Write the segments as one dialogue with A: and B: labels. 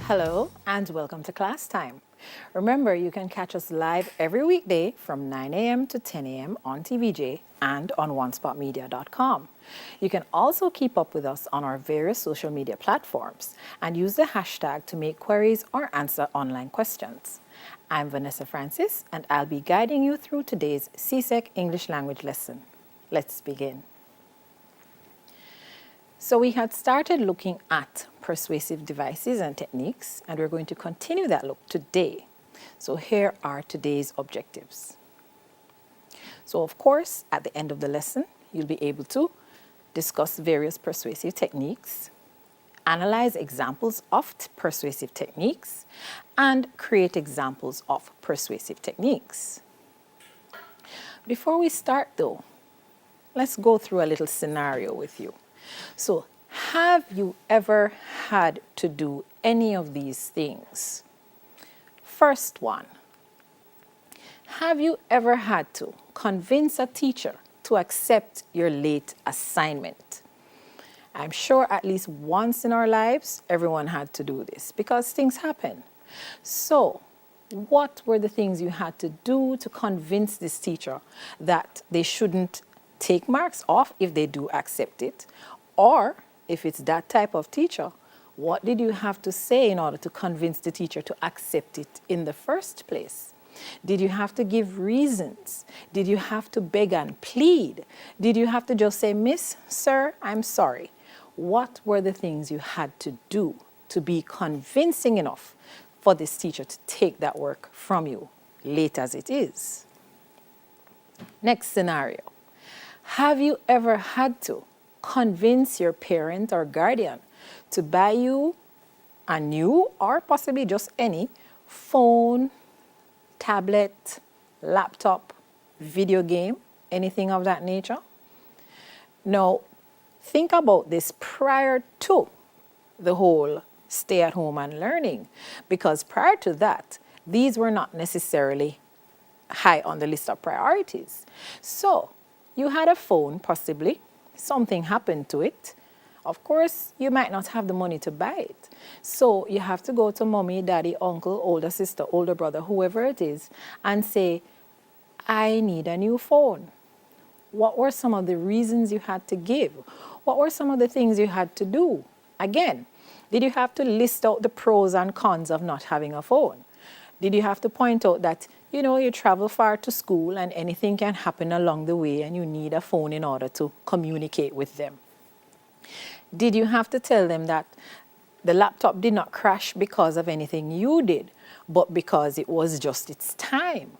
A: Hello and welcome to Class Time. Remember, you can catch us live every weekday from 9 a.m. to 10 a.m. on TVJ and on onespotmedia.com. You can also keep up with us on our various social media platforms and use the hashtag to make queries or answer online questions. I'm Vanessa Francis and I'll be guiding you through today's CSEC English language lesson. Let's begin. So we had started looking at persuasive devices and techniques, and we're going to continue that look today. So here are today's objectives. So of course, at the end of the lesson, you'll be able to discuss various persuasive techniques, analyze examples of persuasive techniques, and create examples of persuasive techniques. Before we start though, let's go through a little scenario with you. So, have you ever had to do any of these things? First one, have you ever had to convince a teacher to accept your late assignment? I'm sure at least once in our lives, everyone had to do this because things happen. So, what were the things you had to do to convince this teacher that they shouldn't take marks off if they do accept it? Or if it's that type of teacher, what did you have to say in order to convince the teacher to accept it in the first place? Did you have to give reasons? Did you have to beg and plead? Did you have to just say, Miss, Sir, I'm sorry? What were the things you had to do to be convincing enough for this teacher to take that work from you, late as it is? Next scenario. Have you ever had to convince your parent or guardian to buy you a new or possibly just any phone, tablet, laptop, video game, anything of that nature? Now, think about this prior to the whole stay at home and learning, because prior to that, these were not necessarily high on the list of priorities. So, you had a phone possibly, something happened to it. Of course, you might not have the money to buy it. So you have to go to mommy, daddy, uncle, older sister, older brother, whoever it is, and say, I need a new phone. What were some of the reasons you had to give? What were some of the things you had to do? Again, did you have to list out the pros and cons of not having a phone? Did you have to point out that, you travel far to school and anything can happen along the way and you need a phone in order to communicate with them? Did you have to tell them that the laptop did not crash because of anything you did, but because it was just its time?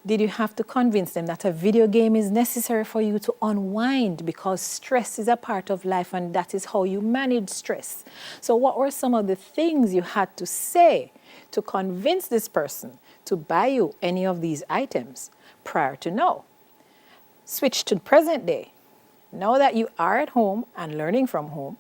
A: Did you have to convince them that a video game is necessary for you to unwind because stress is a part of life and that is how you manage stress? So what were some of the things you had to say to convince this person to buy you any of these items prior to now? Switch to present day. Now that you are at home and learning from home,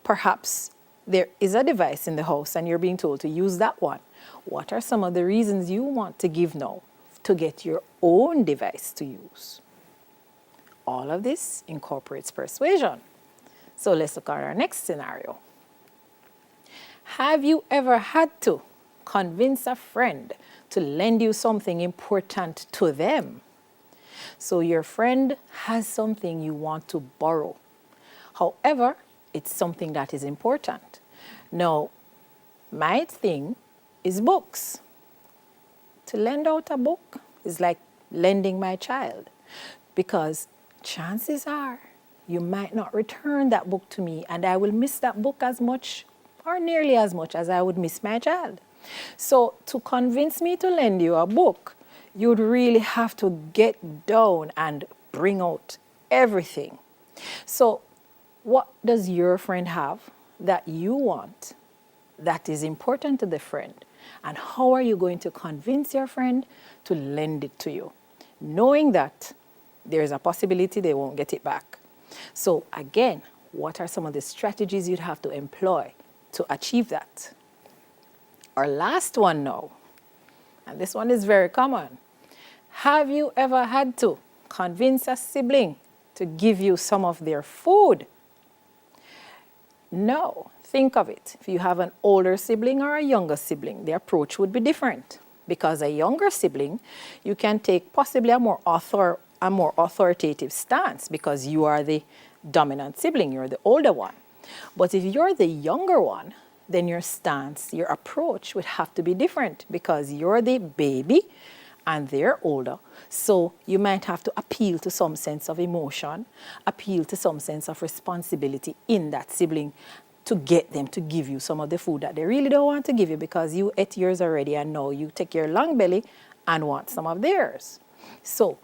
A: perhaps there is a device in the house and you're being told to use that one. What are some of the reasons you want to give now to get your own device to use? All of this incorporates persuasion. So let's look at our next scenario. Have you ever had to convince a friend to lend you something important to them? So your friend has something you want to borrow. However, it's something that is important. Now, my thing is books. To lend out a book is like lending my child, because chances are you might not return that book to me and I will miss that book as much or nearly as much as I would miss my child. So to convince me to lend you a book, you'd really have to get down and bring out everything. So what does your friend have that you want that is important to the friend? And how are you going to convince your friend to lend it to you, knowing that there's a possibility they won't get it back? So again, what are some of the strategies you'd have to employ to achieve that? Our last one now, and this one is very common. Have you ever had to convince a sibling to give you some of their food? No, think of it. If you have an older sibling or a younger sibling, the approach would be different. Because a younger sibling, you can take possibly a more authoritative stance because you are the dominant sibling, you're the older one. But if you're the younger one, then your stance, your approach would have to be different because you're the baby and they're older. So you might have to appeal to some sense of emotion, appeal to some sense of responsibility in that sibling to get them to give you some of the food that they really don't want to give you because you ate yours already and now you take your long belly and want some of theirs. So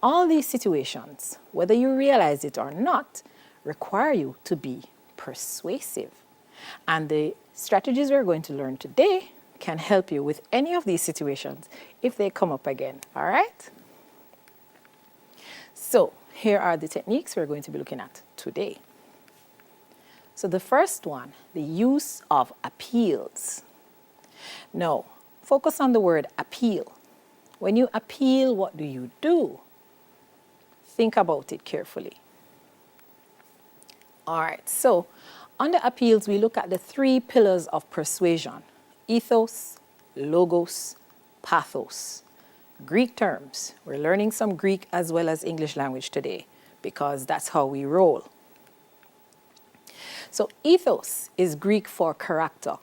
A: all these situations, whether you realize it or not, require you to be persuasive. And the strategies we're going to learn today can help you with any of these situations if they come up again, all right? So here are the techniques we're going to be looking at today. So the first one, the use of appeals. Now, focus on the word appeal. When you appeal, what do you do? Think about it carefully. All right, so under appeals, we look at the 3 pillars of persuasion: ethos, logos, pathos. Greek terms. We're learning some Greek as well as English language today because that's how we roll. So ethos is Greek for character.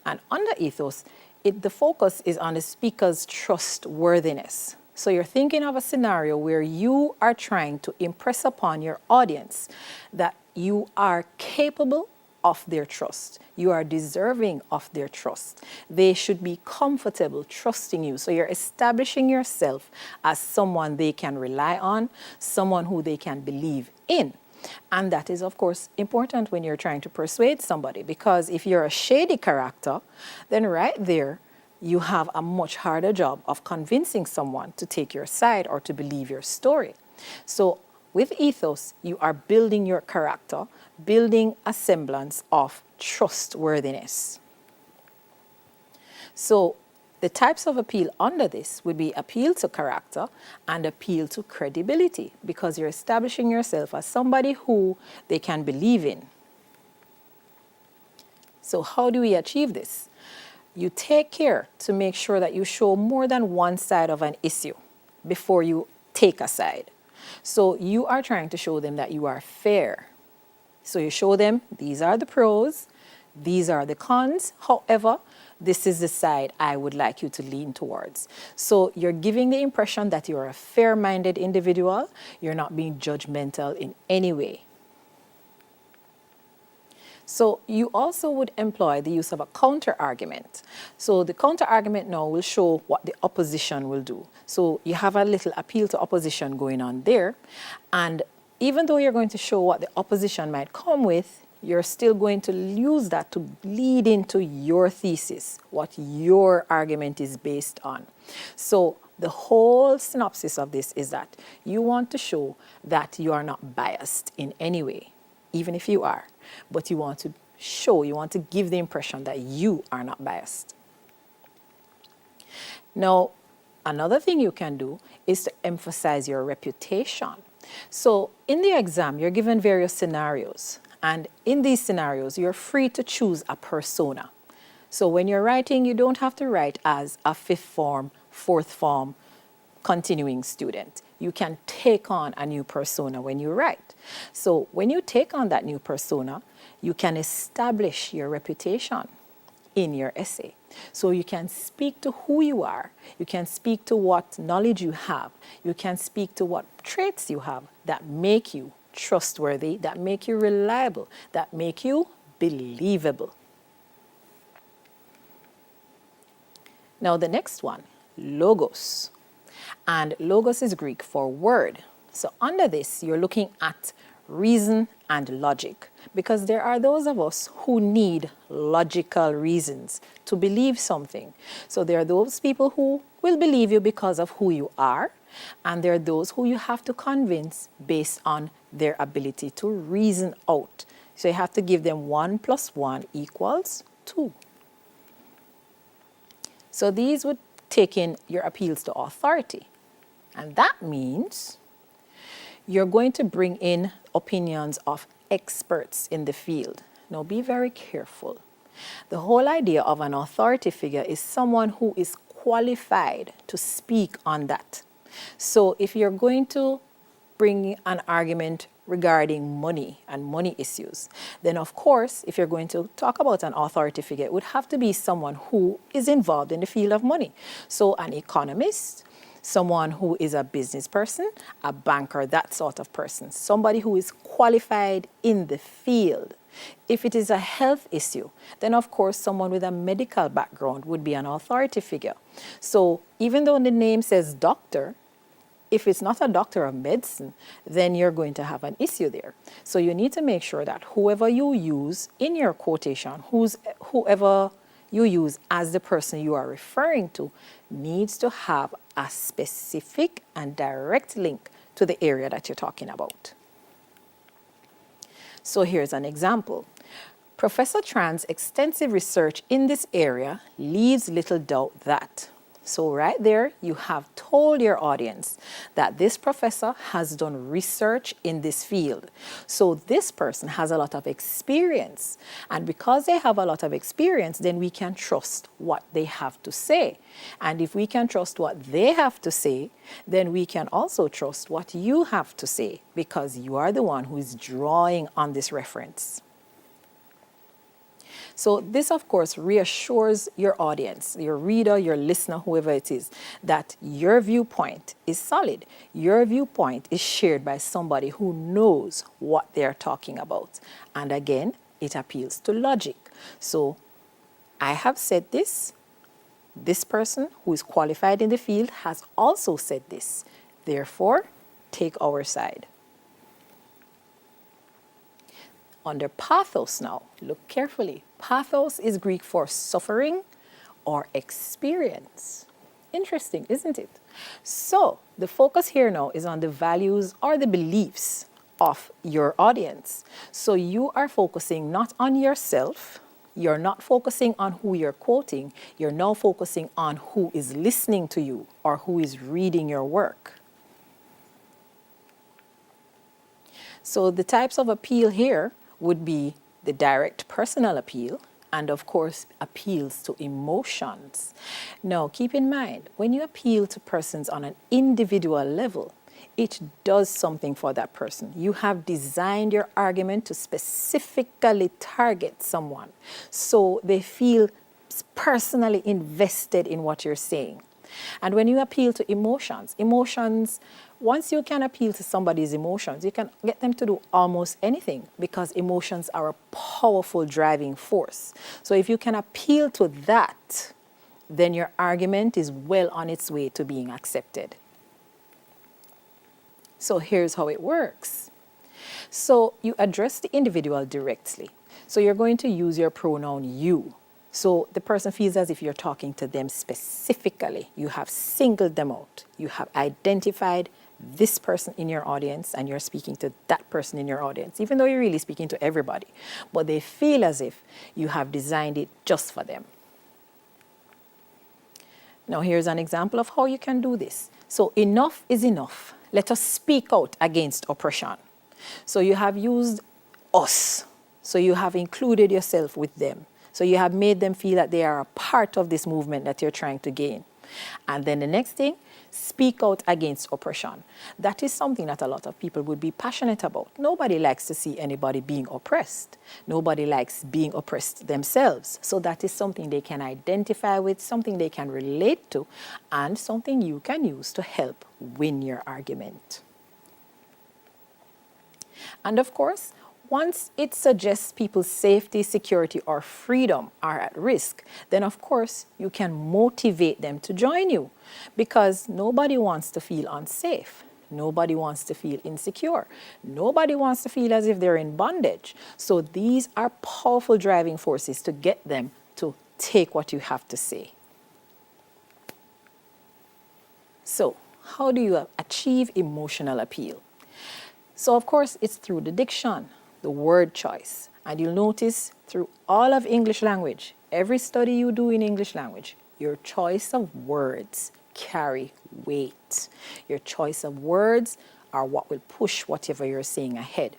A: And under ethos, the focus is on the speaker's trustworthiness. So you're thinking of a scenario where you are trying to impress upon your audience that you are capable of their trust. You are deserving of their trust. They should be comfortable trusting you. So you're establishing yourself as someone they can rely on, someone who they can believe in. And that is, of course, important when you're trying to persuade somebody, because if you're a shady character, then right there, you have a much harder job of convincing someone to take your side or to believe your story. So with ethos, you are building your character, building a semblance of trustworthiness. So the types of appeal under this would be appeal to character and appeal to credibility, because you're establishing yourself as somebody who they can believe in. So how do we achieve this? You take care to make sure that you show more than one side of an issue before you take a side. So you are trying to show them that you are fair. So you show them these are the pros, these are the cons. However, this is the side I would like you to lean towards. So you're giving the impression that you're a fair-minded individual. You're not being judgmental in any way. So you also would employ the use of a counter-argument. So the counter-argument now will show what the opposition will do. So you have a little appeal to opposition going on there. And even though you're going to show what the opposition might come with, you're still going to use that to lead into your thesis, what your argument is based on. So the whole synopsis of this is that you want to show that you are not biased in any way, even if you are, but you want to show, you want to give the impression that you are not biased. Now, another thing you can do is to emphasize your reputation. So in the exam, you're given various scenarios. And in these scenarios, you're free to choose a persona. So when you're writing, you don't have to write as a 5th form, 4th form, continuing student. You can take on a new persona when you write. So when you take on that new persona, you can establish your reputation in your essay. So you can speak to who you are. You can speak to what knowledge you have. You can speak to what traits you have that make you trustworthy, that make you reliable, that make you believable. Now the next one, logos. And logos is Greek for word. So under this, you're looking at reason and logic, because there are those of us who need logical reasons to believe something. So there are those people who will believe you because of who you are, and there are those who you have to convince based on their ability to reason out. So you have to give them 1 + 1 = 2. So these would take in your appeals to authority. And that means you're going to bring in opinions of experts in the field. Now be very careful. The whole idea of an authority figure is someone who is qualified to speak on that. So if you're going to bring an argument regarding money and money issues, then of course, if you're going to talk about an authority figure, it would have to be someone who is involved in the field of money. So an economist, someone who is a business person, a banker, that sort of person, somebody who is qualified in the field. If it is a health issue, then of course someone with a medical background would be an authority figure. So even though the name says doctor, if it's not a doctor of medicine, then you're going to have an issue there. So you need to make sure that whoever you use in your quotation, whoever you use as the person you are referring to, needs to have a specific and direct link to the area that you're talking about. So here's an example. Professor Tran's extensive research in this area leaves little doubt that. So right there, you have told your audience that this professor has done research in this field. So this person has a lot of experience. And because they have a lot of experience, then we can trust what they have to say. And if we can trust what they have to say, then we can also trust what you have to say, because you are the one who is drawing on this reference. So this, of course, reassures your audience, your reader, your listener, whoever it is, that your viewpoint is solid. Your viewpoint is shared by somebody who knows what they're talking about. And again, it appeals to logic. So I have said this. This person who is qualified in the field has also said this. Therefore, take our side. Under pathos now, look carefully. Pathos is Greek for suffering or experience. Interesting, isn't it? So the focus here now is on the values or the beliefs of your audience. So you are focusing not on yourself. You're not focusing on who you're quoting. You're now focusing on who is listening to you or who is reading your work. So the types of appeal here would be the direct personal appeal and, of course, appeals to emotions. Now, keep in mind, when you appeal to persons on an individual level, it does something for that person. You have designed your argument to specifically target someone, so they feel personally invested in what you're saying. And when you appeal to emotions, once you can appeal to somebody's emotions, you can get them to do almost anything, because emotions are a powerful driving force. So if you can appeal to that, then your argument is well on its way to being accepted. So here's how it works. So you address the individual directly. So you're going to use your pronoun you. So the person feels as if you're talking to them specifically. You have singled them out. You have identified this person in your audience, and you're speaking to that person in your audience, even though you're really speaking to everybody. But they feel as if you have designed it just for them. Now here's an example of how you can do this. So enough is enough. Let us speak out against oppression. So you have used us. So you have included yourself with them. So you have made them feel that they are a part of this movement that you're trying to gain. And then the next thing, speak out against oppression. That is something that a lot of people would be passionate about. Nobody likes to see anybody being oppressed. Nobody likes being oppressed themselves. So that is something they can identify with, something they can relate to, and something you can use to help win your argument. And of course, once it suggests people's safety, security, or freedom are at risk, then of course you can motivate them to join you, because nobody wants to feel unsafe. Nobody wants to feel insecure. Nobody wants to feel as if they're in bondage. So these are powerful driving forces to get them to take what you have to say. So how do you achieve emotional appeal? So of course it's through the diction, the word choice. And you'll notice through all of English language, every study you do in English language, your choice of words carry weight. Your choice of words are what will push whatever you're saying ahead.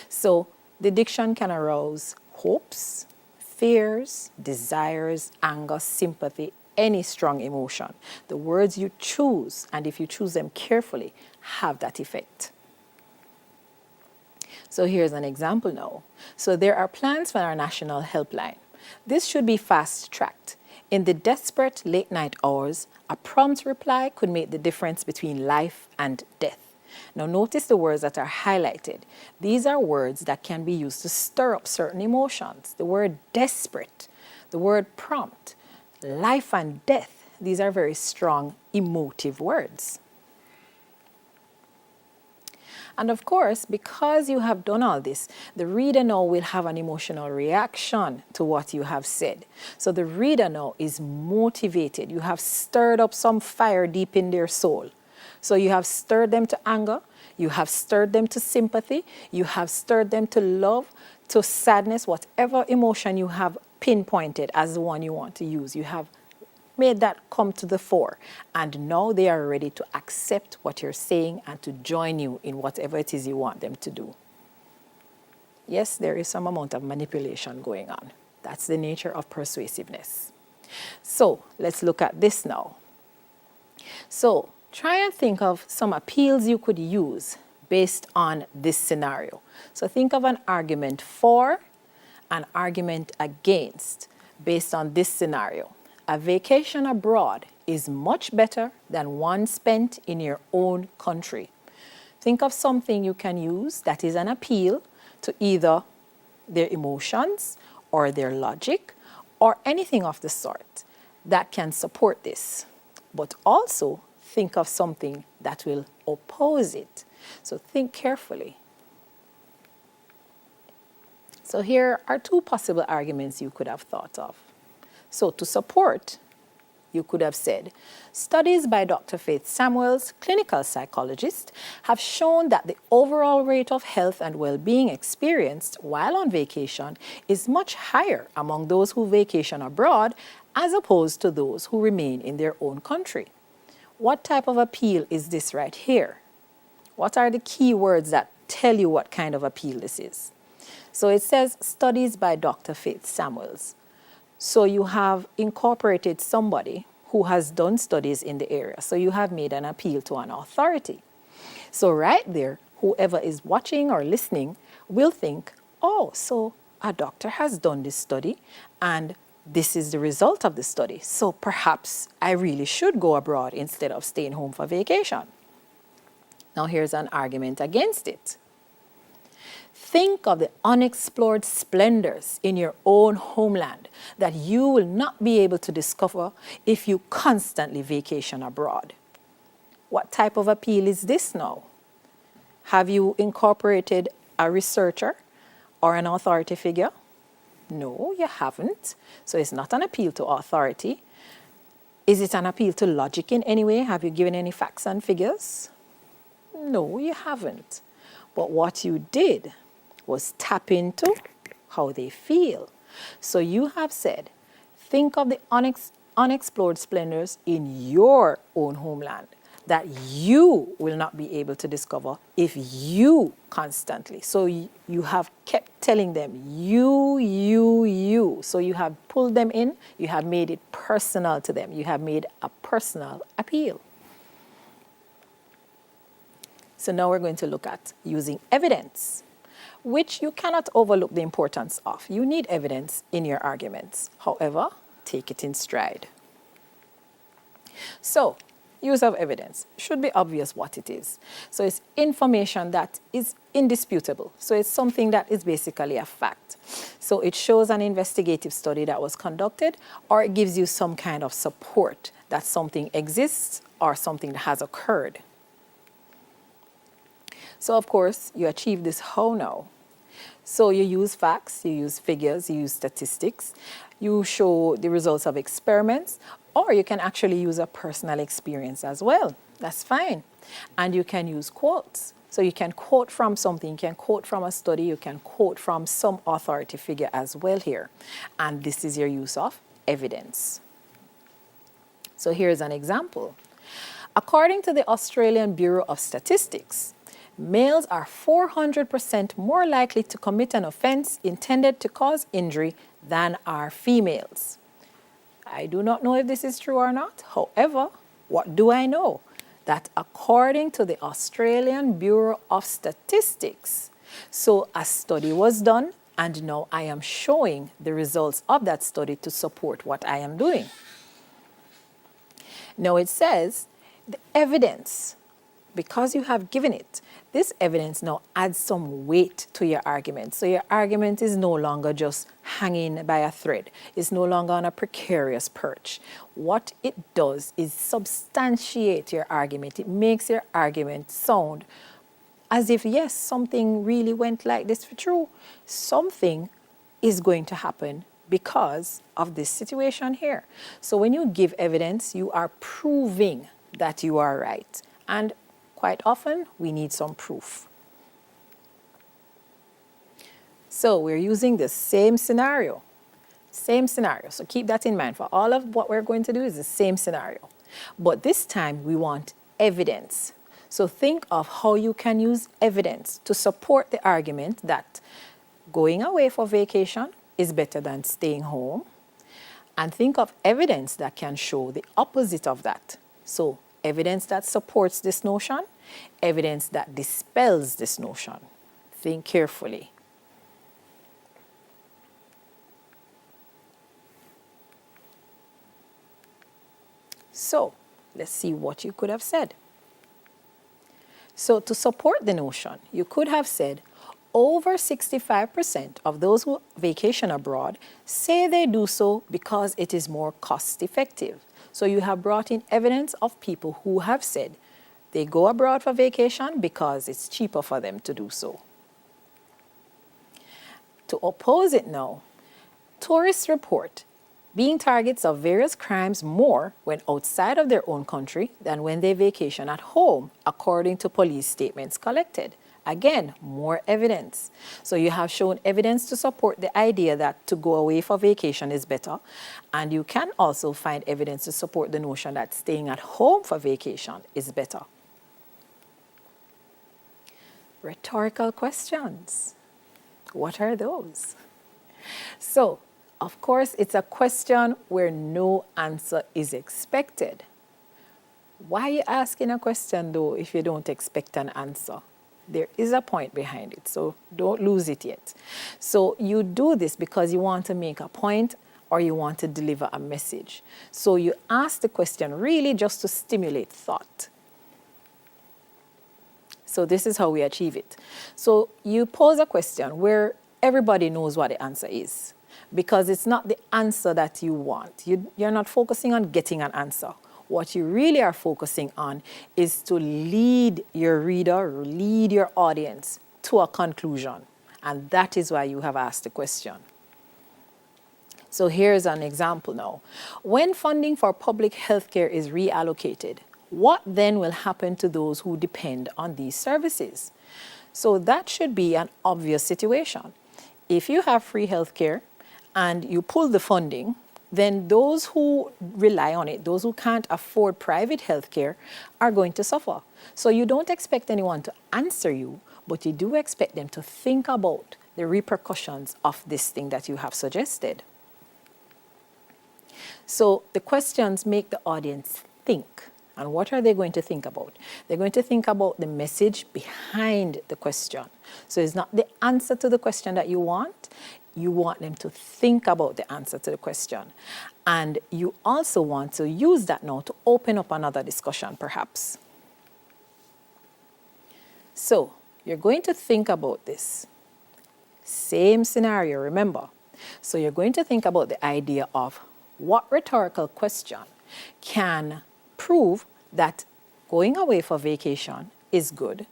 A: So the diction can arouse hopes, fears, desires, anger, sympathy, any strong emotion. The words you choose, and if you choose them carefully, have that effect. So here's an example now. So there are plans for our national helpline. This should be fast-tracked. In the desperate late-night hours, a prompt reply could make the difference between life and death. Now notice the words that are highlighted. These are words that can be used to stir up certain emotions. The word desperate, the word prompt, life and death. These are very strong emotive words. And of course, because you have done all this, the reader now will have an emotional reaction to what you have said. So the reader now is motivated. You have stirred up some fire deep in their soul. So you have stirred them to anger, you have stirred them to sympathy, you have stirred them to love, to sadness, whatever emotion you have pinpointed as the one you want to use. You have made that come to the fore, and now they are ready to accept what you're saying and to join you in whatever it is you want them to do. Yes, there is some amount of manipulation going on. That's the nature of persuasiveness. So let's look at this now. So try and think of some appeals you could use based on this scenario. So think of an argument for, an argument against, based on this scenario. A vacation abroad is much better than one spent in your own country. Think of something you can use that is an appeal to either their emotions or their logic or anything of the sort that can support this. But also think of something that will oppose it. So think carefully. So here are two possible arguments you could have thought of. So to support, you could have said, studies by Dr. Faith Samuels, clinical psychologist, have shown that the overall rate of health and well-being experienced while on vacation is much higher among those who vacation abroad as opposed to those who remain in their own country. What type of appeal is this right here? What are the key words that tell you what kind of appeal this is? So it says studies by Dr. Faith Samuels. So you have incorporated somebody who has done studies in the area. So you have made an appeal to an authority. So right there, whoever is watching or listening will think, oh, so a doctor has done this study and this is the result of the study. So perhaps I really should go abroad instead of staying home for vacation. Now here's an argument against it. Think of the unexplored splendors in your own homeland that you will not be able to discover if you constantly vacation abroad. What type of appeal is this now? Have you incorporated a researcher or an authority figure? No, you haven't. So it's not an appeal to authority. Is it an appeal to logic in any way? Have you given any facts and figures? No, you haven't. But what you did was tap into how they feel. So you have said, think of the unexplored splendors in your own homeland that you will not be able to discover if you constantly. So you have kept telling them, you. So you have pulled them in, you have made it personal to them. You have made a personal appeal. So now we're going to look at using evidence, which you cannot overlook the importance of. You need evidence in your arguments. However, take it in stride. So, use of evidence should be obvious what it is. So it's information that is indisputable. So it's something that is basically a fact. So it shows an investigative study that was conducted, or it gives you some kind of support that something exists or something that has occurred. So of course, you achieve this how now? So you use facts, you use figures, you use statistics, you show the results of experiments, or you can actually use a personal experience as well. That's fine. And you can use quotes. So you can quote from something, you can quote from a study, you can quote from some authority figure as well here. And this is your use of evidence. So here's an example. According to the Australian Bureau of Statistics, Males are 400% more likely to commit an offense intended to cause injury than are females. I do not know if this is true or not. However, what do I know? That according to the Australian Bureau of Statistics, so a study was done, and now I am showing the results of that study to support what I am doing. Now it says the evidence, because you have given it, this evidence now adds some weight to your argument. So your argument is no longer just hanging by a thread. It's no longer on a precarious perch. What it does is substantiate your argument. It makes your argument sound as if, yes, something really went like this for true. Something is going to happen because of this situation here. So when you give evidence, you are proving that you are right. And quite often, we need some proof. So we're using the same scenario. Same scenario. So keep that in mind. For all of what we're going to do is the same scenario. But this time, we want evidence. So think of how you can use evidence to support the argument that going away for vacation is better than staying home. And think of evidence that can show the opposite of that. So evidence that supports this notion, evidence that dispels this notion. Think carefully. So let's see what you could have said. So to support the notion, you could have said, over 65% of those who vacation abroad say they do so because it is more cost effective. So you have brought in evidence of people who have said they go abroad for vacation because it's cheaper for them to do so. To oppose it now, tourists report being targets of various crimes more when outside of their own country than when they vacation at home, according to police statements collected. Again, more evidence. So you have shown evidence to support the idea that to go away for vacation is better. And you can also find evidence to support the notion that staying at home for vacation is better. Rhetorical questions. What are those? So, of course, it's a question where no answer is expected. Why are you asking a question, though, if you don't expect an answer? There is a point behind it, so don't lose it yet. So you do this because you want to make a point or you want to deliver a message. So you ask the question really just to stimulate thought. So this is how we achieve it. So you pose a question where everybody knows what the answer is, because it's not the answer that you want. You're not focusing on getting an answer. What you really are focusing on is to lead your reader, lead your audience to a conclusion. And that is why you have asked the question. So here's an example now. When funding for public healthcare is reallocated, what then will happen to those who depend on these services? So that should be an obvious situation. If you have free healthcare and you pull the funding, then those who rely on it, those who can't afford private healthcare, are going to suffer. So you don't expect anyone to answer you, but you do expect them to think about the repercussions of this thing that you have suggested. So the questions make the audience think. And what are they going to think about? They're going to think about the message behind the question. So it's not the answer to the question that you want. You want them to think about the answer to the question. And you also want to use that now to open up another discussion, perhaps. So you're going to think about this. Same scenario, remember. So you're going to think about the idea of what rhetorical question can prove that going away for vacation is good,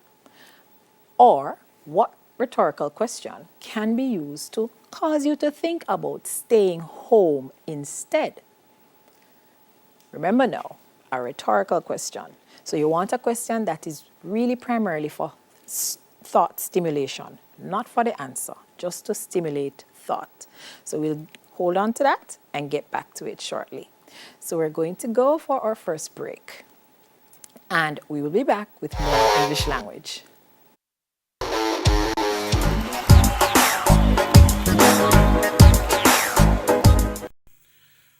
A: or what rhetorical question can be used to cause you to think about staying home instead. Remember now, a rhetorical question. So you want a question that is really primarily for thought stimulation, not for the answer, just to stimulate thought. So we'll hold on to that and get back to it shortly. So we're going to go for our first break, and we will be back with more English language.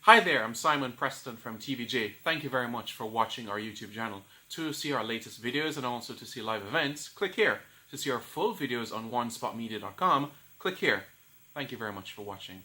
B: Hi there, I'm Simon Preston from TVJ. Thank you very much for watching our YouTube channel. To see our latest videos and also to see live events, click here. To see our full videos on onespotmedia.com, click here. Thank you very much for watching.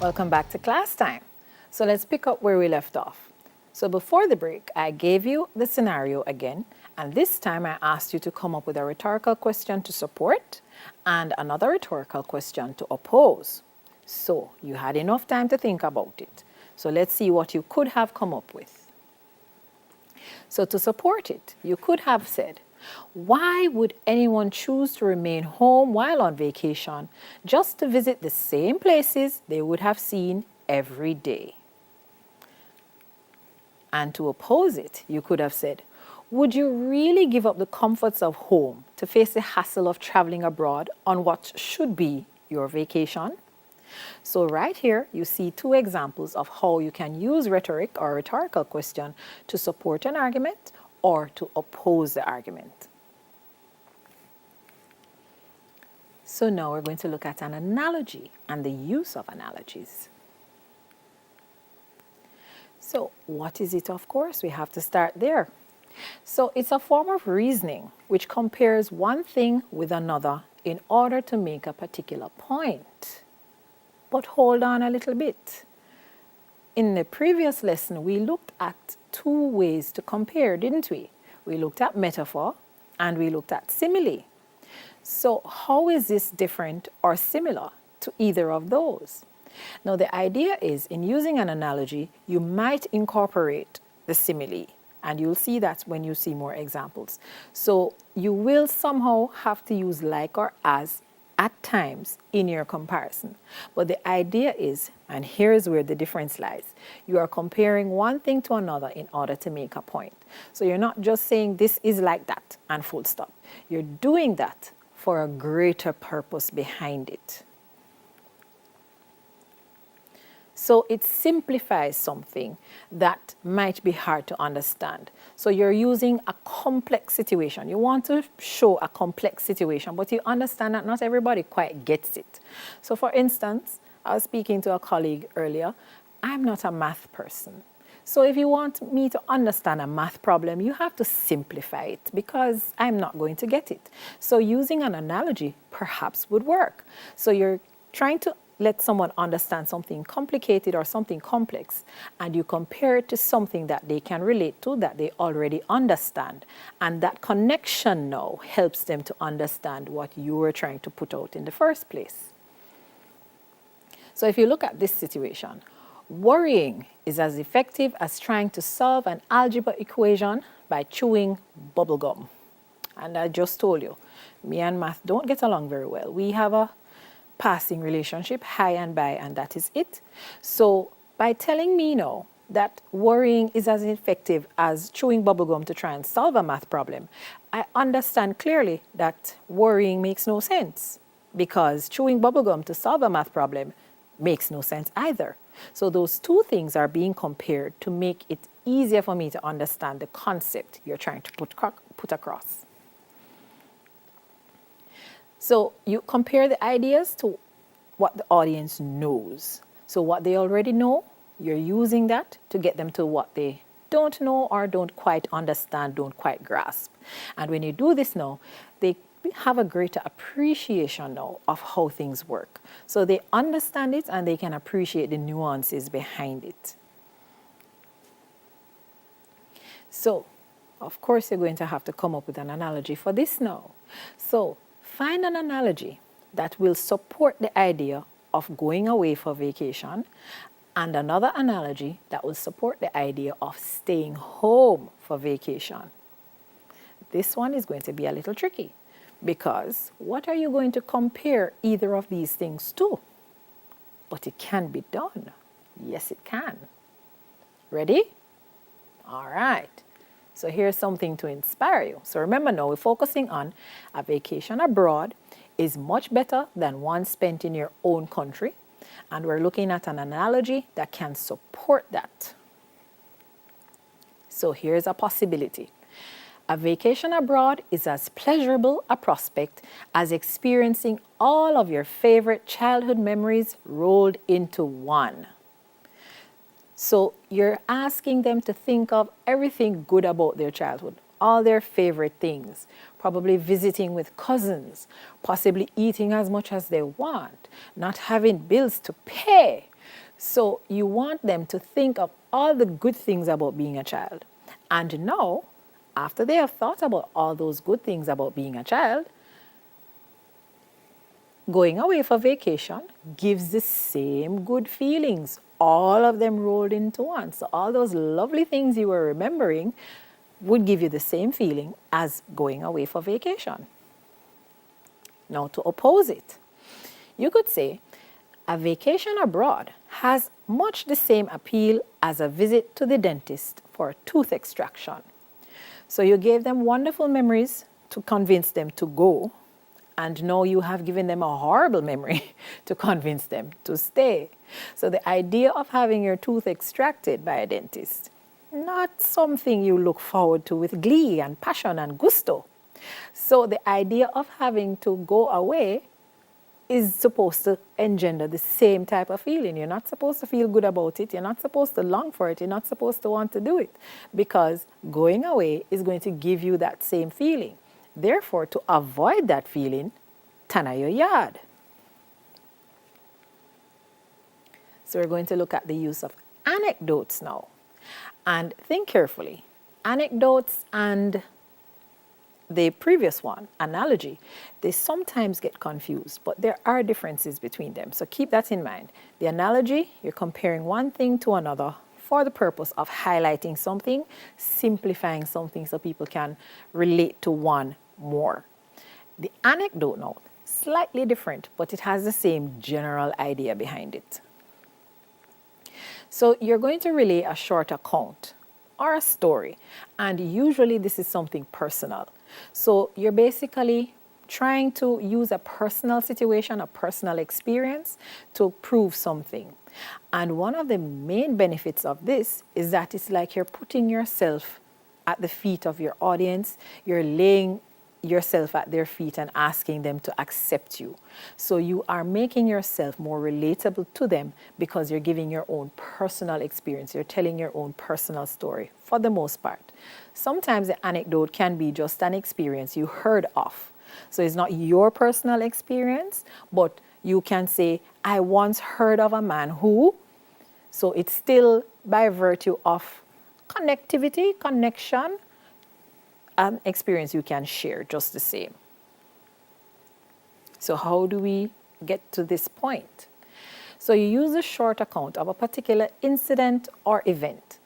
A: Welcome back to class time. So let's pick up where we left off. So before the break, I gave you the scenario again, and this time I asked you to come up with a rhetorical question to support and another rhetorical question to oppose. So you had enough time to think about it. So let's see what you could have come up with. So to support it, you could have said, why would anyone choose to remain home while on vacation just to visit the same places they would have seen every day? And to oppose it, you could have said, would you really give up the comforts of home to face the hassle of traveling abroad on what should be your vacation? So right here, you see two examples of how you can use rhetoric or rhetorical question to support an argument or to oppose the argument. So now we're going to look at an analogy and the use of analogies. So what is it? Of course, we have to start there. So it's a form of reasoning which compares one thing with another in order to make a particular point. But hold on a little bit. in the previous lesson, we looked at two ways to compare, didn't we? We looked at metaphor and we looked at simile. So how is this different or similar to either of those? Now, the idea is, in using an analogy, you might incorporate the simile, and you'll see that when you see more examples. So you will somehow have to use like or as at times in your comparison. But the idea is, and here is where the difference lies, you are comparing one thing to another in order to make a point. So you're not just saying this is like that and full stop. You're doing that for a greater purpose behind it. So it simplifies something that might be hard to understand. So you're using a complex situation. You want to show a complex situation, but you understand that not everybody quite gets it. So for instance, I was speaking to a colleague earlier. I'm not a math person. So if you want me to understand a math problem, you have to simplify it because I'm not going to get it. So using an analogy perhaps would work. So you're trying to let someone understand something complicated or something complex, and you compare it to something that they can relate to, that they already understand. And that connection now helps them to understand what you were trying to put out in the first place. So if you look at this situation, worrying is as effective as trying to solve an algebra equation by chewing bubble gum. And I just told you, me and math don't get along very well. We have a passing relationship, hi and bye, and that is it. So by telling me now that worrying is as effective as chewing bubblegum to try and solve a math problem, I understand clearly that worrying makes no sense, because chewing bubblegum to solve a math problem makes no sense either. So those two things are being compared to make it easier for me to understand the concept you're trying to put across. So you compare the ideas to what the audience knows. So what they already know, you're using that to get them to what they don't know or don't quite understand, don't quite grasp. And when you do this now, they have a greater appreciation now of how things work. So they understand it and they can appreciate the nuances behind it. So, of course, you're going to have to come up with an analogy for this now. So find an analogy that will support the idea of going away for vacation, and another analogy that will support the idea of staying home for vacation. This one is going to be a little tricky, because what are you going to compare either of these things to? But it can be done. Yes, it can. Ready? All right. So here's something to inspire you. So remember now, we're focusing on a vacation abroad is much better than one spent in your own country. And we're looking at an analogy that can support that. So here's a possibility. A vacation abroad is as pleasurable a prospect as experiencing all of your favorite childhood memories rolled into one. So you're asking them to think of everything good about their childhood, all their favorite things, probably visiting with cousins, possibly eating as much as they want, not having bills to pay. So you want them to think of all the good things about being a child. And now, after they have thought about all those good things about being a child, going away for vacation gives the same good feelings, all of them rolled into one. So all those lovely things you were remembering would give you the same feeling as going away for vacation. Now, to oppose it, you could say a vacation abroad has much the same appeal as a visit to the dentist for a tooth extraction. So you gave them wonderful memories to convince them to go, and now you have given them a horrible memory to convince them to stay. So the idea of having your tooth extracted by a dentist, not something you look forward to with glee and passion and gusto. So the idea of having to go away is supposed to engender the same type of feeling. You're not supposed to feel good about it. You're not supposed to long for it. You're not supposed to want to do it, because going away is going to give you that same feeling. Therefore, to avoid that feeling, tana your yard. So we're going to look at the use of anecdotes now. And think carefully. Anecdotes and the previous one, analogy, they sometimes get confused, but there are differences between them. So keep that in mind. The analogy, you're comparing one thing to another for the purpose of highlighting something, simplifying something so people can relate to one more. The anecdote now, slightly different, but it has the same general idea behind it. So you're going to relay a short account or a story, and usually this is something personal. So you're basically trying to use a personal situation, a personal experience to prove something. And one of the main benefits of this is that it's like you're putting yourself at the feet of your audience, you're laying yourself at their feet and asking them to accept you. So you are making yourself more relatable to them because you're giving your own personal experience. You're telling your own personal story for the most part. Sometimes the anecdote can be just an experience you heard of. So it's not your personal experience, but you can say, I once heard of a man who, so it's still by virtue of connectivity, connection, an experience you can share just the same. So how do we get to this point? So you use a short account of a particular incident or event.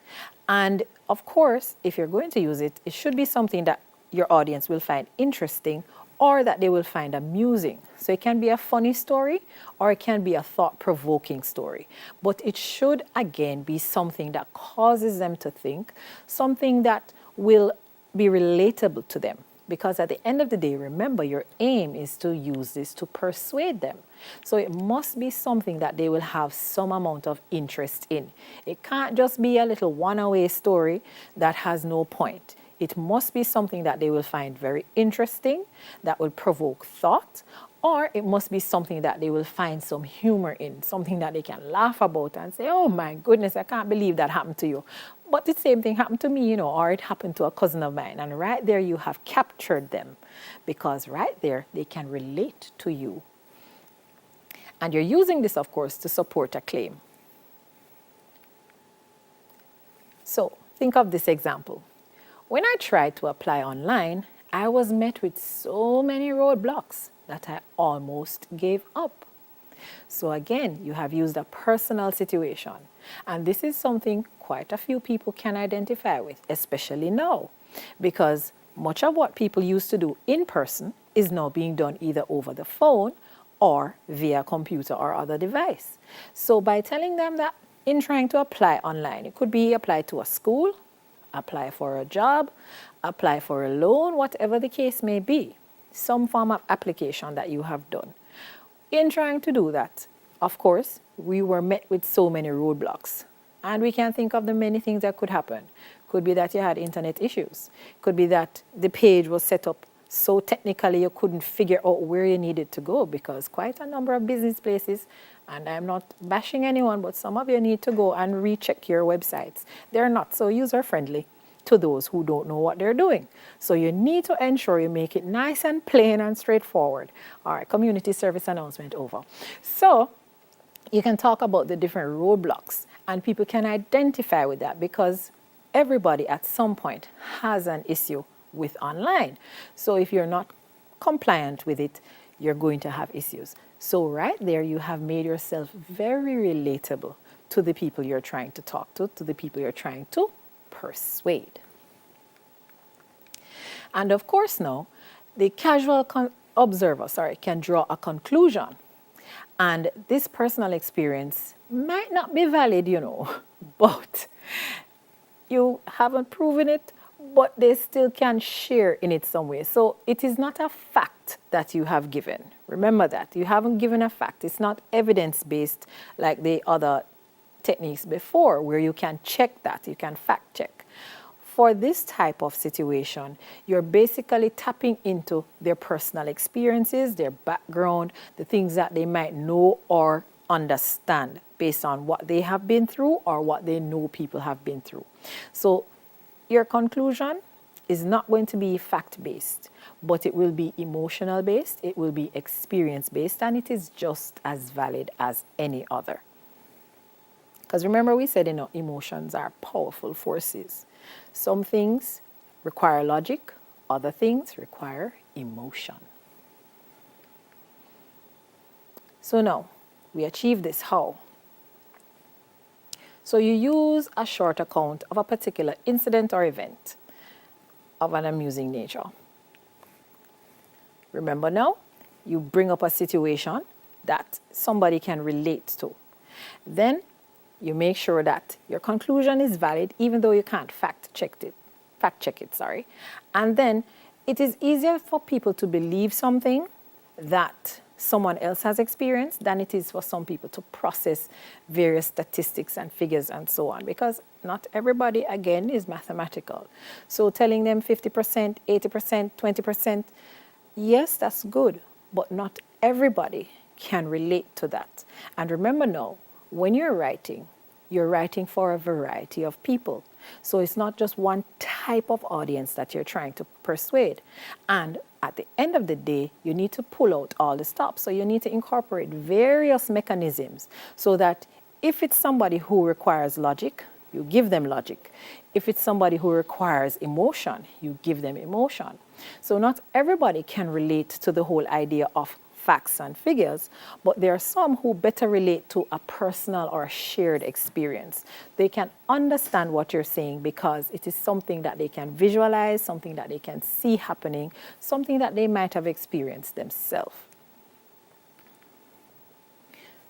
A: And of course, if you're going to use it, it should be something that your audience will find interesting or that they will find amusing. So it can be a funny story or it can be a thought-provoking story. But it should, again, be something that causes them to think, something that will be relatable to them. Because at the end of the day, remember, your aim is to use this to persuade them. So it must be something that they will have some amount of interest in. It can't just be a little one-away story that has no point. It must be something that they will find very interesting, that will provoke thought, or it must be something that they will find some humor in, something that they can laugh about and say, oh my goodness, I can't believe that happened to you. But the same thing happened to me, or it happened to a cousin of mine. And right there you have captured them because right there they can relate to you. And you're using this, of course, to support a claim. So think of this example. When I tried to apply online, I was met with so many roadblocks that I almost gave up. So again, you have used a personal situation. And this is something quite a few people can identify with, especially now, because much of what people used to do in person is now being done either over the phone or via computer or other device. So by telling them that in trying to apply online, it could be applied to a school, apply for a job, apply for a loan, whatever the case may be, some form of application that you have done. In trying to do that, of course, we were met with so many roadblocks. And we can think of the many things that could happen. Could be that you had internet issues. Could be that the page was set up so technically you couldn't figure out where you needed to go, because quite a number of business places, and I'm not bashing anyone, but some of you need to go and recheck your websites. They're not so user-friendly to those who don't know what they're doing. So you need to ensure you make it nice and plain and straightforward. All right, community service announcement over. So you can talk about the different roadblocks, and people can identify with that because everybody at some point has an issue with online. So if you're not compliant with it, you're going to have issues. So right there, you have made yourself very relatable to the people you're trying to talk to the people you're trying to persuade. And of course now, the casual observer, can draw a conclusion. And this personal experience might not be valid, but you haven't proven it, but they still can share in it some way. So it is not a fact that you have given. Remember that. You haven't given a fact. It's not evidence-based like the other techniques before, where you can check that, you can fact check. For this type of situation, you're basically tapping into their personal experiences, their background, the things that they might know or understand based on what they have been through or what they know people have been through. So your conclusion is not going to be fact-based, but it will be emotional-based, it will be experience-based, and it is just as valid as any other. Because remember we said, emotions are powerful forces. Some things require logic, other things require emotion. So now, we achieve this how? So you use a short account of a particular incident or event of an amusing nature. Remember now, you bring up a situation that somebody can relate to. Then you make sure that your conclusion is valid even though you can't fact check it. And then it is easier for people to believe something that someone else has experienced than it is for some people to process various statistics and figures and so on, because not everybody, again, is mathematical. So telling them 50%, 80%, 20%, yes, that's good, but not everybody can relate to that. And remember now, when you're writing for a variety of people. So it's not just one type of audience that you're trying to persuade. And at the end of the day, you need to pull out all the stops. So you need to incorporate various mechanisms so that if it's somebody who requires logic, you give them logic. If it's somebody who requires emotion, you give them emotion. So not everybody can relate to the whole idea of facts and figures, but there are some who better relate to a personal or a shared experience. They can understand what you're saying because it is something that they can visualize, something that they can see happening, something that they might have experienced themselves.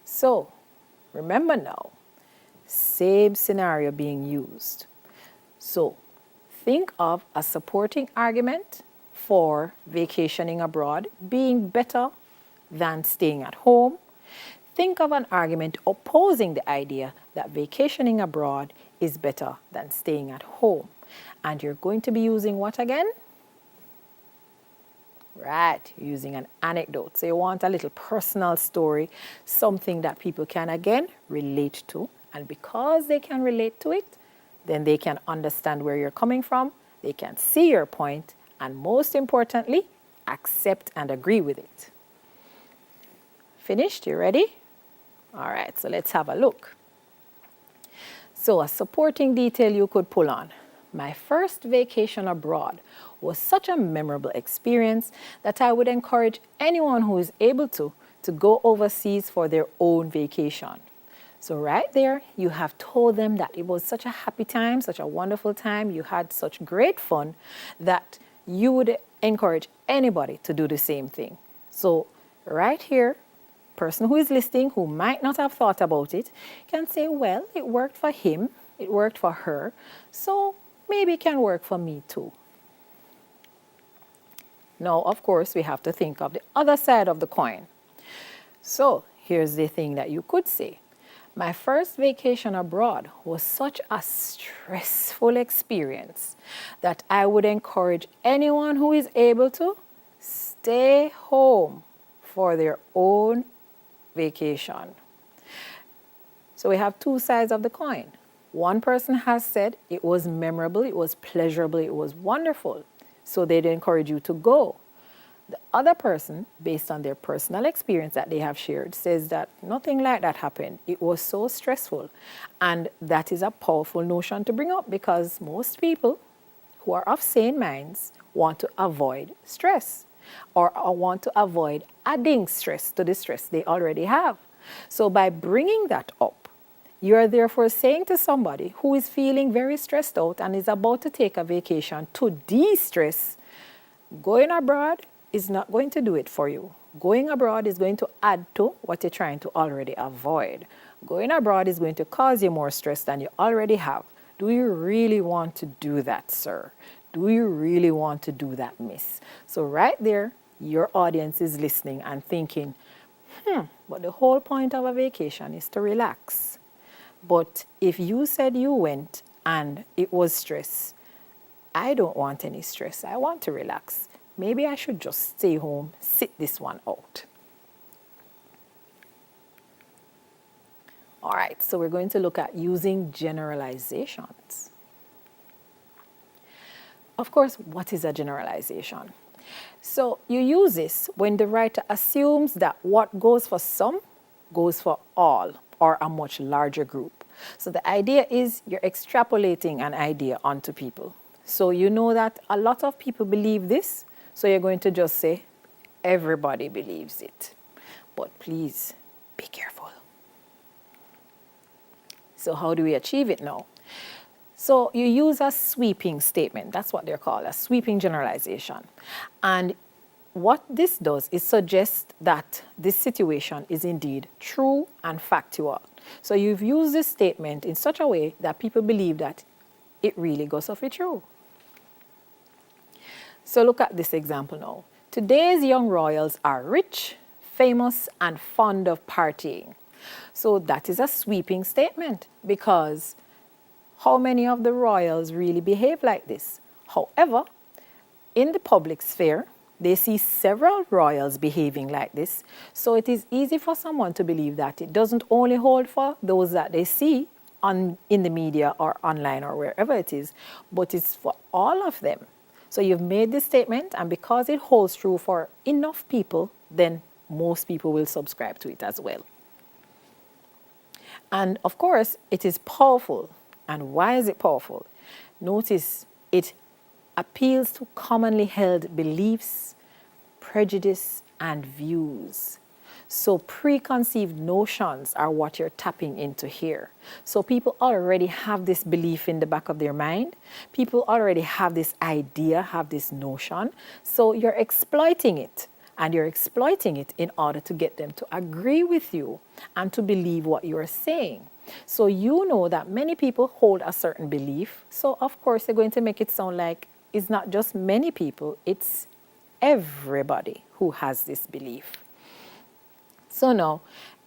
A: So, remember now, same scenario being used. So, think of a supporting argument for vacationing abroad being better than staying at home. Think of an argument opposing the idea that vacationing abroad is better than staying at home. And you're going to be using what again? Right, you're using an anecdote. So you want a little personal story, something that people can again relate to. And because they can relate to it, then they can understand where you're coming from, they can see your point, and most importantly, accept and agree with it. Finished? You ready? All right, so let's have a look. So a supporting detail you could pull on. My first vacation abroad was such a memorable experience that I would encourage anyone who is able to go overseas for their own vacation. So right there, you have told them that it was such a happy time, such a wonderful time, you had such great fun that you would encourage anybody to do the same thing. So right here, person who is listening, who might not have thought about it, can say, well, it worked for him, it worked for her, so maybe it can work for me too. Now, of course, we have to think of the other side of the coin. So here's the thing that you could say. My first vacation abroad was such a stressful experience that I would encourage anyone who is able to stay home for their own vacation. So we have two sides of the coin. One person has said it was memorable, it was pleasurable, it was wonderful. So they'd encourage you to go. The other person, based on their personal experience that they have shared, says that nothing like that happened. It was so stressful. And that is a powerful notion to bring up because most people who are of sane minds want to avoid stress or want to avoid adding stress to the stress they already have. So by bringing that up, you are therefore saying to somebody who is feeling very stressed out and is about to take a vacation to de-stress, going abroad is not going to do it for you. Going abroad is going to add to what you're trying to already avoid. Going abroad is going to cause you more stress than you already have. Do you really want to do that, sir? Do you really want to do that, miss? So right there, your audience is listening and thinking, but the whole point of a vacation is to relax. But if you said you went and it was stress, I don't want any stress. I want to relax. Maybe I should just stay home, sit this one out. All right, so we're going to look at using generalizations. Of course, what is a generalization? So you use this when the writer assumes that what goes for some goes for all or a much larger group. So the idea is you're extrapolating an idea onto people. So you know that a lot of people believe this, so you're going to just say, everybody believes it. But please, be careful. So how do we achieve it now? So you use a sweeping statement. That's what they're called, a sweeping generalization. And what this does is suggest that this situation is indeed true and factual. So you've used this statement in such a way that people believe that it really goes off it true. So look at this example now. Today's young royals are rich, famous, and fond of partying. So that is a sweeping statement because how many of the royals really behave like this? However, in the public sphere, they see several royals behaving like this. So it is easy for someone to believe that it doesn't only hold for those that they see in the media or online or wherever it is, but it's for all of them. So you've made this statement, and because it holds true for enough people, then most people will subscribe to it as well. And of course, it is powerful. And why is it powerful? Notice it appeals to commonly held beliefs, prejudice, and views. So preconceived notions are what you're tapping into here. So people already have this belief in the back of their mind. People already have this idea, have this notion. So you're exploiting it. And you're exploiting it in order to get them to agree with you and to believe what you're saying. So you know that many people hold a certain belief. So of course they're going to make it sound like it's not just many people, it's everybody who has this belief. So now,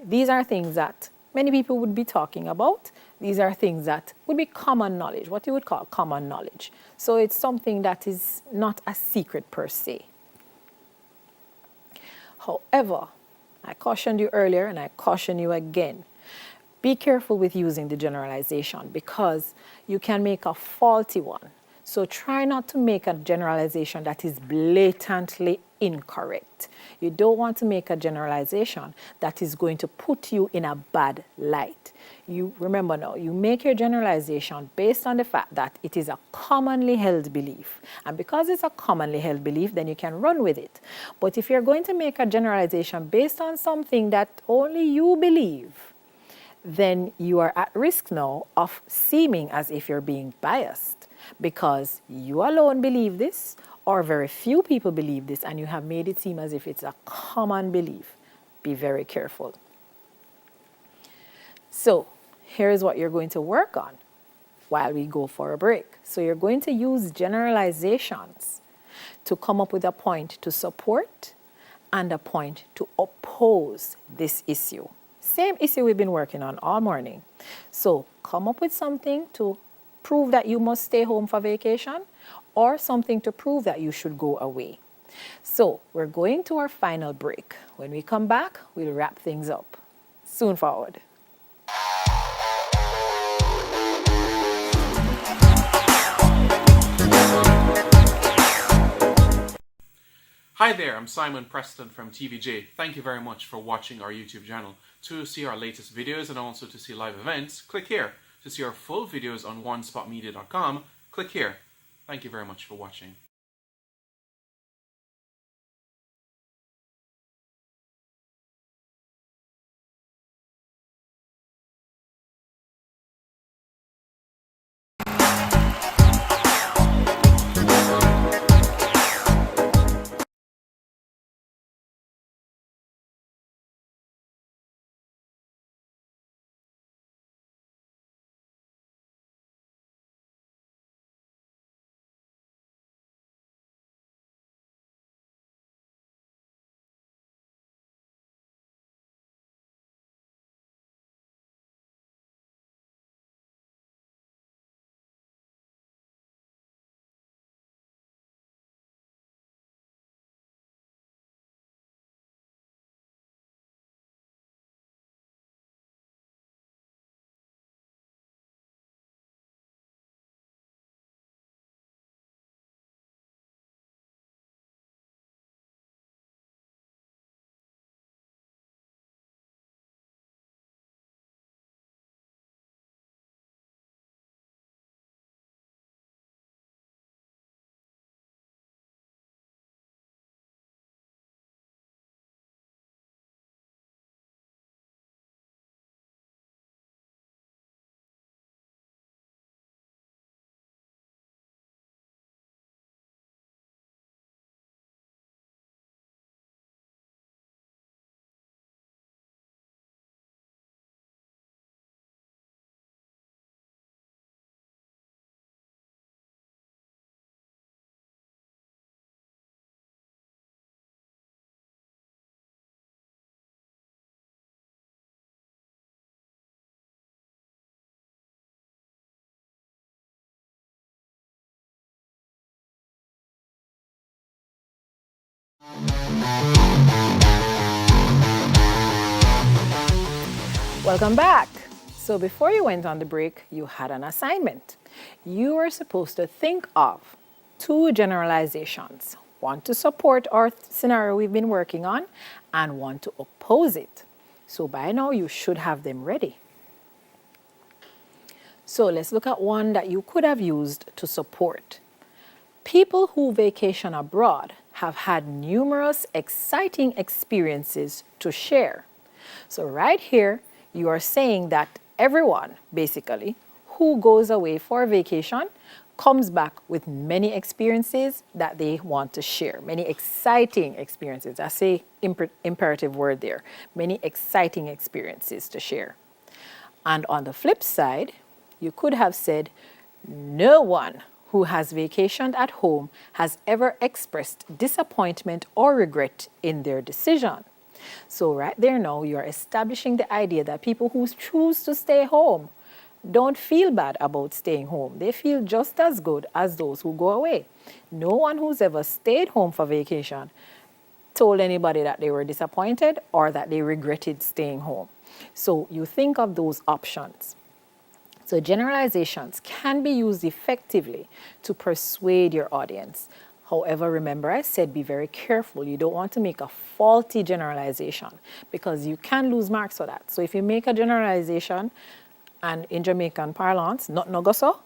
A: these are things that many people would be talking about. These are things that would be common knowledge, what you would call common knowledge. So it's something that is not a secret per se. However, I cautioned you earlier and I caution you again. Be careful with using the generalization because you can make a faulty one. So try not to make a generalization that is blatantly incorrect. You don't want to make a generalization that is going to put you in a bad light. You remember now, you make your generalization based on the fact that it is a commonly held belief. And because it's a commonly held belief, then you can run with it. But if you're going to make a generalization based on something that only you believe, then you are at risk now of seeming as if you're being biased because you alone believe this or very few people believe this and you have made it seem as if it's a common belief. Be very careful. So here's what you're going to work on while we go for a break. So you're going to use generalizations to come up with a point to support and a point to oppose this issue. Same issue we've been working on all morning. So come up with something to prove that you must stay home for vacation or something to prove that you should go away. So we're going to our final break. When we come back, we'll wrap things up. Soon forward.
B: Hi there, I'm Simon Preston from TVJ. Thank you very much for watching our YouTube channel. To see our latest videos and also to see live events, click here. To see our full videos on onespotmedia.com, click here. Thank you very much for watching.
A: Welcome back. So before you went on the break, you had an assignment. You were supposed to think of 2 generalizations, one to support our scenario we've been working on and one to oppose it. So by now you should have them ready. So let's look at one that you could have used to support. People who vacation abroad have had numerous exciting experiences to share. So right here, you are saying that everyone, basically, who goes away for a vacation comes back with many experiences that they want to share, many exciting experiences. I say imperative word there, many exciting experiences to share. And on the flip side, you could have said, no one who has vacationed at home has ever expressed disappointment or regret in their decision. So right there now, you are establishing the idea that people who choose to stay home don't feel bad about staying home. They feel just as good as those who go away. No one who's ever stayed home for vacation told anybody that they were disappointed or that they regretted staying home. So you think of those options. So generalizations can be used effectively to persuade your audience. However, remember I said be very careful. You don't want to make a faulty generalization because you can lose marks for that. So if you make a generalization and in Jamaican parlance, not no go so,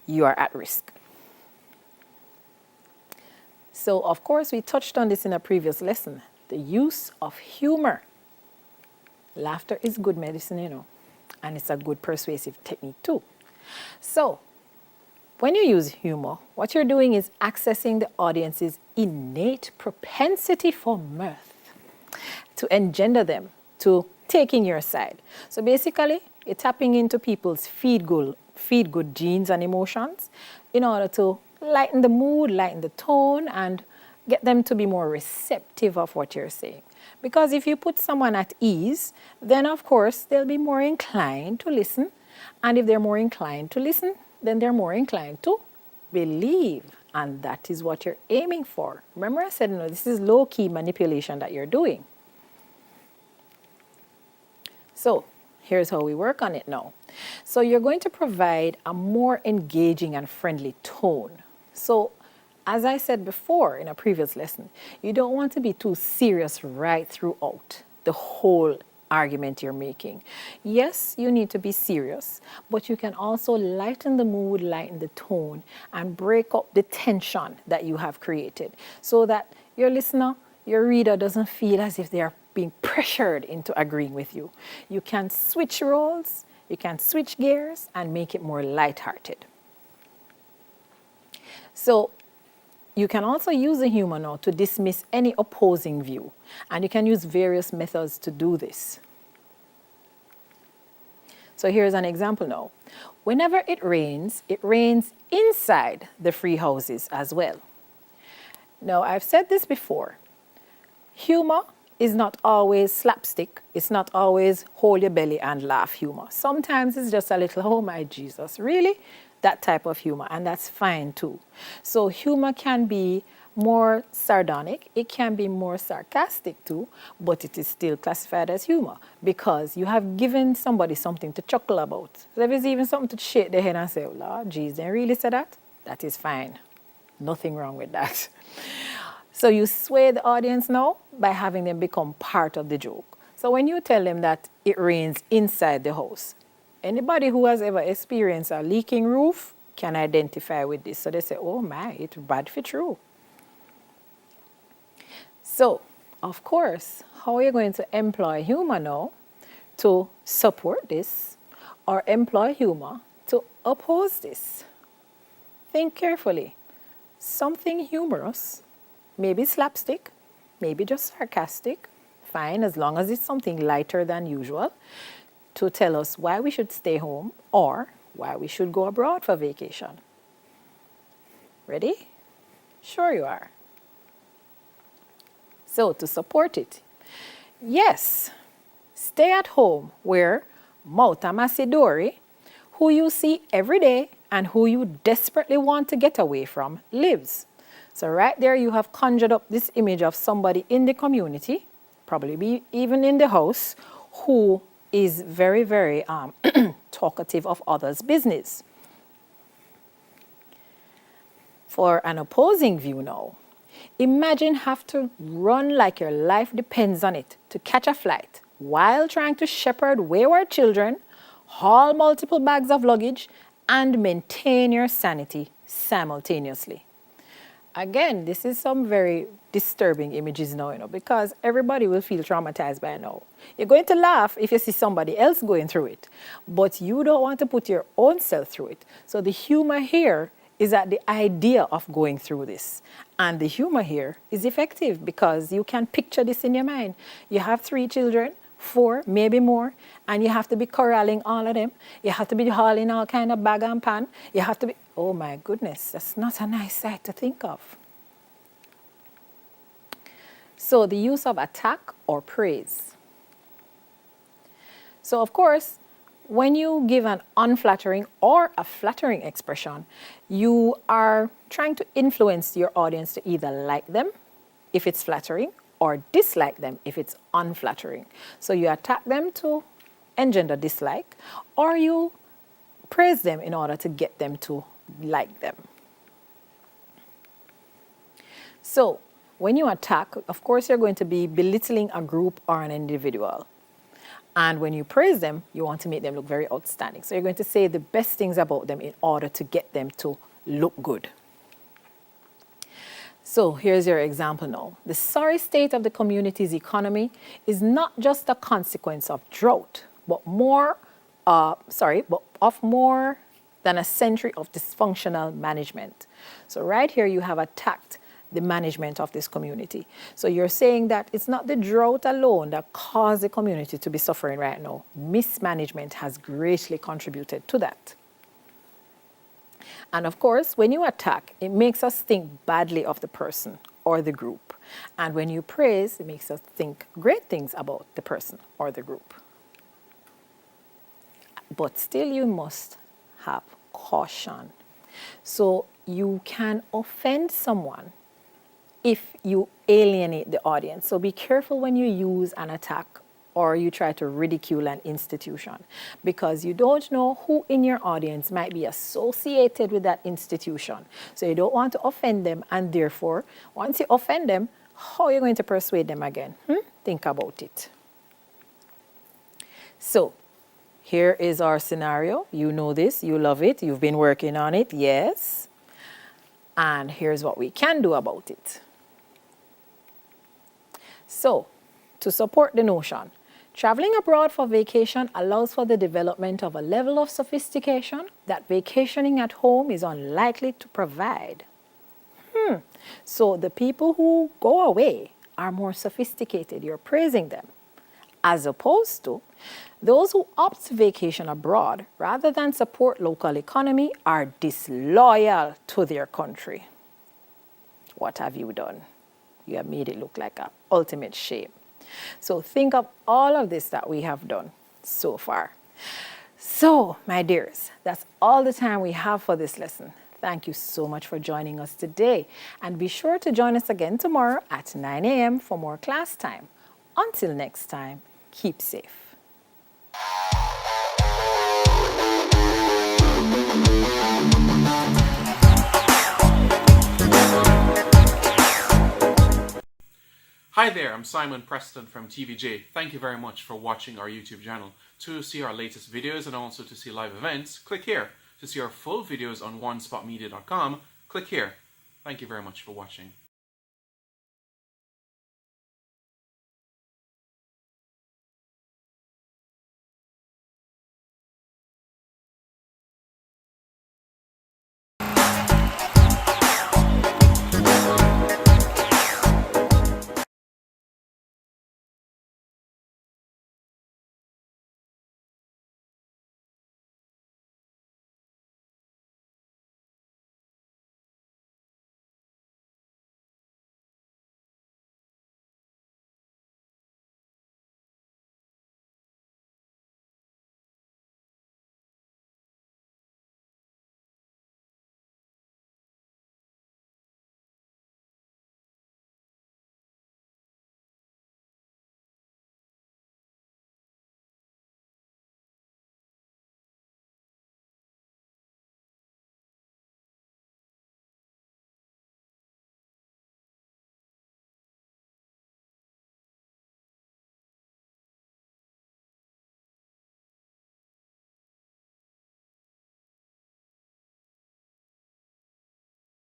A: you are at risk. So of course we touched on this in a previous lesson, the use of humor. Laughter is good medicine, you know, and it's a good persuasive technique too. So when you use humor, what you're doing is accessing the audience's innate propensity for mirth to engender them to taking your side. So basically, you're tapping into people's feel good genes and emotions in order to lighten the mood, lighten the tone, and get them to be more receptive of what you're saying. Because if you put someone at ease, then of course they'll be more inclined to listen. And if they're more inclined to listen, then they're more inclined to believe. And that is what you're aiming for. Remember I said, no, this is low-key manipulation that you're doing. So here's how we work on it now. So you're going to provide a more engaging and friendly tone. So as I said before in a previous lesson, you don't want to be too serious right throughout the whole argument you're making. Yes, you need to be serious, but you can also lighten the mood, lighten the tone, and break up the tension that you have created so that your listener, your reader doesn't feel as if they are being pressured into agreeing with you. You can switch roles, you can switch gears and make it more lighthearted. So you can also use the humor now to dismiss any opposing view, and you can use various methods to do this. So here's an example now. Whenever it rains inside the free houses as well. Now, I've said this before. Humor is not always slapstick. It's not always hold your belly and laugh humor. Sometimes it's just a little, oh my Jesus, really? That type of humor, and that's fine too. So humor can be more sardonic, it can be more sarcastic too, but it is still classified as humor because you have given somebody something to chuckle about. So if it's even something to shake their head and say, oh Lord, geez, they really said that? That is fine. Nothing wrong with that. So you sway the audience now by having them become part of the joke. So when you tell them that it rains inside the house, anybody who has ever experienced a leaking roof can identify with this. So they say, oh my, it's bad for true. So, of course, how are you going to employ humor now to support this or employ humor to oppose this? Think carefully. Something humorous, maybe slapstick, maybe just sarcastic, fine, as long as it's something lighter than usual, to tell us why we should stay home or why we should go abroad for vacation. Ready? Sure you are. So to support it, yes, stay at home where Mauta Masidori, who you see every day and who you desperately want to get away from, lives. So right there you have conjured up this image of somebody in the community, probably even in the house, who is very, very talkative of others' business. For an opposing view now, imagine have to run like your life depends on it to catch a flight while trying to shepherd wayward children, haul multiple bags of luggage, and maintain your sanity simultaneously. Again, this is some very disturbing images now, because everybody will feel traumatized by now. You're going to laugh if you see somebody else going through it, but you don't want to put your own self through it. So the humor here is at the idea of going through this. And the humor here is effective because you can picture this in your mind. You have 3 children, 4, maybe more, and you have to be corralling all of them. You have to be hauling all kind of bag and pan. You have to be, oh my goodness, that's not a nice sight to think of. So the use of attack or praise. So of course, when you give an unflattering or a flattering expression, you are trying to influence your audience to either like them if it's flattering or dislike them if it's unflattering. So you attack them to engender dislike, or you praise them in order to get them to like them. So when you attack, of course, you're going to be belittling a group or an individual. And when you praise them, you want to make them look very outstanding. So you're going to say the best things about them in order to get them to look good. So here's your example now. The sorry state of the community's economy is not just a consequence of drought, but of more than a century of dysfunctional management. So right here you have attacked the management of this community. So you're saying that it's not the drought alone that caused the community to be suffering right now. Mismanagement has greatly contributed to that. And of course, when you attack, it makes us think badly of the person or the group. And when you praise, it makes us think great things about the person or the group. But still, you must have caution. So you can offend someone if you alienate the audience. So be careful when you use an attack or you try to ridicule an institution, because you don't know who in your audience might be associated with that institution. So you don't want to offend them, and therefore, once you offend them, how are you going to persuade them again? Think about it. So here is our scenario. You know this, you love it, you've been working on it, yes. And here's what we can do about it. So, to support the notion, traveling abroad for vacation allows for the development of a level of sophistication that vacationing at home is unlikely to provide. So the people who go away are more sophisticated. You're praising them. As opposed to those who opt to vacation abroad rather than support local economy are disloyal to their country. What have you done? You have made it look like an ultimate shame. So think of all of this that we have done so far. So, my dears, that's all the time we have for this lesson. Thank you so much for joining us today. And be sure to join us again tomorrow at 9 a.m. for more class time. Until next time, keep safe.
B: Hi there, I'm Simon Preston from TVJ. Thank you very much for watching our YouTube channel. To see our latest videos and also to see live events, click here. To see our full videos on onespotmedia.com, click here. Thank you very much for watching.